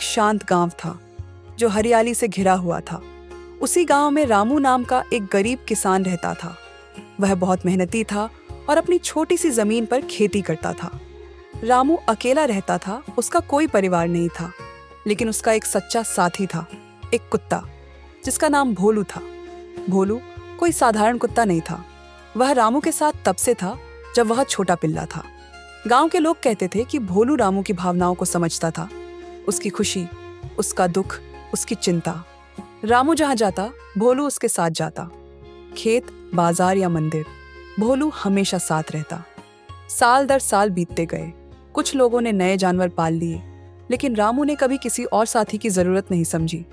शांत गांव था जो हरियाली से घिरा हुआ था। उसी गांव में रामू नाम का एक गरीब किसान रहता था। वह बहुत मेहनती था और अपनी छोटी सी जमीन पर खेती करता था। रामू अकेला रहता था, उसका कोई परिवार नहीं था, लेकिन उसका एक सच्चा साथी था, एक कुत्ता जिसका नाम भोलू था। भोलू कोई साधारण कुत्ता नहीं था। वह रामू के साथ तब से था जब वह छोटा पिल्ला था। गांव के लोग कहते थे कि भोलू रामू की भावनाओं को समझता था, उसकी खुशी, उसका दुख, उसकी चिंता। रामू जहां जाता, भोलू उसके साथ जाता। खेत, बाजार या मंदिर, भोलू हमेशा साथ रहता। साल दर साल बीतते गए। कुछ लोगों ने नए जानवर पाल लिए, लेकिन रामू ने कभी किसी और साथी की जरूरत नहीं समझी।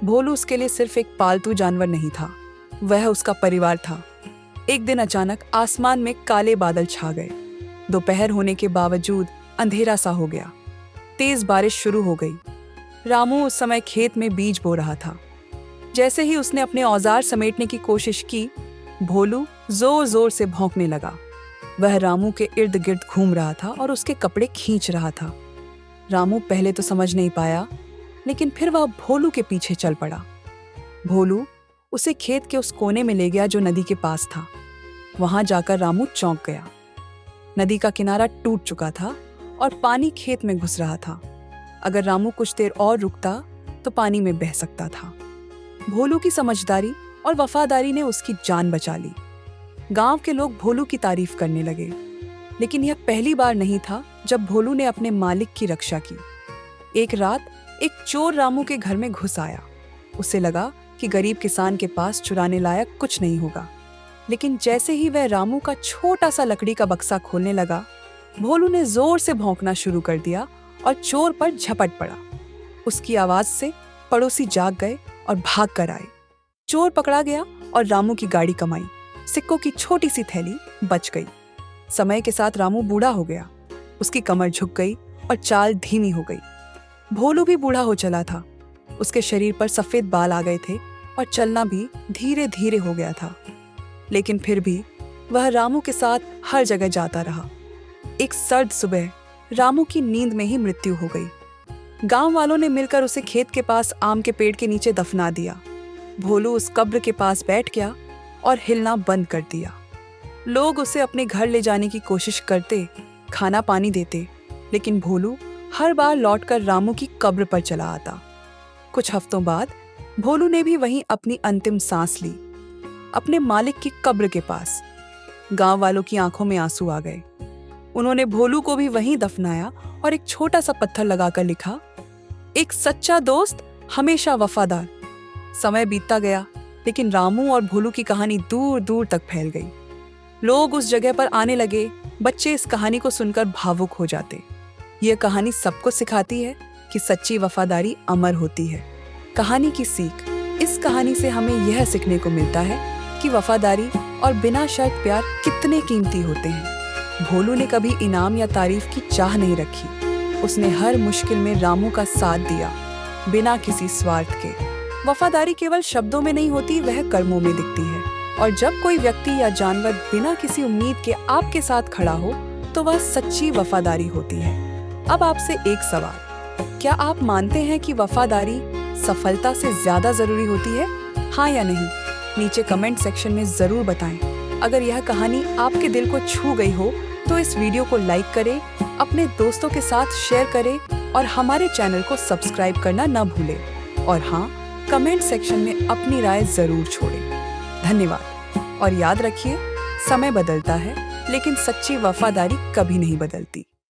भोलू उसके लिए सिर्फ एक पालतू जानवर नहीं था, वह उसका परिवार था। एक दिन अचानक आसमान में काले बादल छा गए। दोपहर होने के बावजूद अंधेरा सा हो गया। तेज बारिश शुरू हो गई। रामू उस समय खेत में बीज बो रहा था। जैसे ही उसने अपने औजार समेटने की कोशिश की, भोलू जोर जोर से भौंकने लगा। वह रामू के इर्द गिर्द घूम रहा था और उसके कपड़े खींच रहा था। रामू पहले तो समझ नहीं पाया, लेकिन फिर वह भोलू के पीछे चल पड़ा। भोलू उसे खेत के उस कोने में ले गया जो नदी के पास था। वहां जाकर रामू चौंक गया। नदी का किनारा टूट चुका था और पानी खेत में घुस रहा था। अगर रामू कुछ देर और रुकता तो पानी में बह सकता था। भोलू की समझदारी और वफादारी ने उसकी जान बचा ली। गांव के लोग भोलू की तारीफ करने लगे, लेकिन यह पहली बार नहीं था जब भोलू ने अपने मालिक की रक्षा की। एक रात एक चोर रामू के घर में घुस आया। उसे लगा कि गरीब किसान के पास चुराने लायक कुछ नहीं होगा, लेकिन जैसे ही वह रामू का छोटा सा लकड़ी का बक्सा खोलने लगा, भोलू ने जोर से भौंकना शुरू कर दिया और चोर पर झपट पड़ा। उसकी आवाज से पड़ोसी जाग गए और भाग कर आए। चोर पकड़ा गया और रामू की गाड़ी कमाई। सिक्कों की छोटी सी थैली बच गई। समय के साथ रामू बूढ़ा हो गया। उसकी कमर झुक गई और चाल धीमी हो गई। भोलू भी बूढ़ा हो चला था। उसके शरीर पर सफेद बाल आ गए थे और चलना भी धीरे धीरे हो गया था, लेकिन फिर भी वह रामू के साथ हर जगह जाता रहा। एक सर्द सुबह रामू की नींद में ही मृत्यु हो गई। गांव वालों ने मिलकर उसे खेत के पास आम के पेड़ के नीचे दफना दिया। भोलू उस कब्र के पास बैठ गया और हिलना बंद कर दिया। लोग उसे अपने घर ले जाने की कोशिश करते, खाना पानी देते, लेकिन भोलू हर बार लौटकर रामू की कब्र पर चला आता। कुछ हफ्तों बाद भोलू ने भी वहीं अपनी अंतिम सांस ली, अपने मालिक की कब्र के पास। गांव वालों की आंखों में आंसू आ गए। उन्होंने भोलू को भी वहीं दफनाया और एक छोटा सा पत्थर लगाकर लिखा, एक सच्चा दोस्त हमेशा वफादार। समय बीतता गया, लेकिन रामू और भोलू की कहानी दूर दूर तक फैल गई। लोग उस जगह पर आने लगे। बच्चे इस कहानी को सुनकर भावुक हो जाते। यह कहानी सबको सिखाती है कि सच्ची वफादारी अमर होती है। कहानी की सीख, इस कहानी से हमें यह सीखने को मिलता है कि वफादारी और बिना शर्त प्यार कितने कीमती होते हैं। भोलू ने कभी इनाम या तारीफ की चाह नहीं रखी। उसने हर मुश्किल में रामू का साथ दिया, बिना किसी स्वार्थ के। वफादारी केवल शब्दों में नहीं होती, वह कर्मों में दिखती है। और जब कोई व्यक्ति या जानवर बिना किसी उम्मीद के आपके साथ खड़ा हो, तो वह सच्ची वफादारी होती है। अब आपसे एक सवाल, क्या आप मानते हैं कि वफादारी सफलता से ज्यादा जरूरी होती है? हाँ या नहीं? नीचे कमेंट सेक्शन में जरूर बताएं। अगर यह कहानी आपके दिल को छू गई हो तो इस वीडियो को लाइक करें, अपने दोस्तों के साथ शेयर करें और हमारे चैनल को सब्सक्राइब करना न भूलें। और हाँ, कमेंट सेक्शन में अपनी राय जरूर छोड़ें। धन्यवाद। और याद रखिए, समय बदलता है, लेकिन सच्ची वफादारी कभी नहीं बदलती।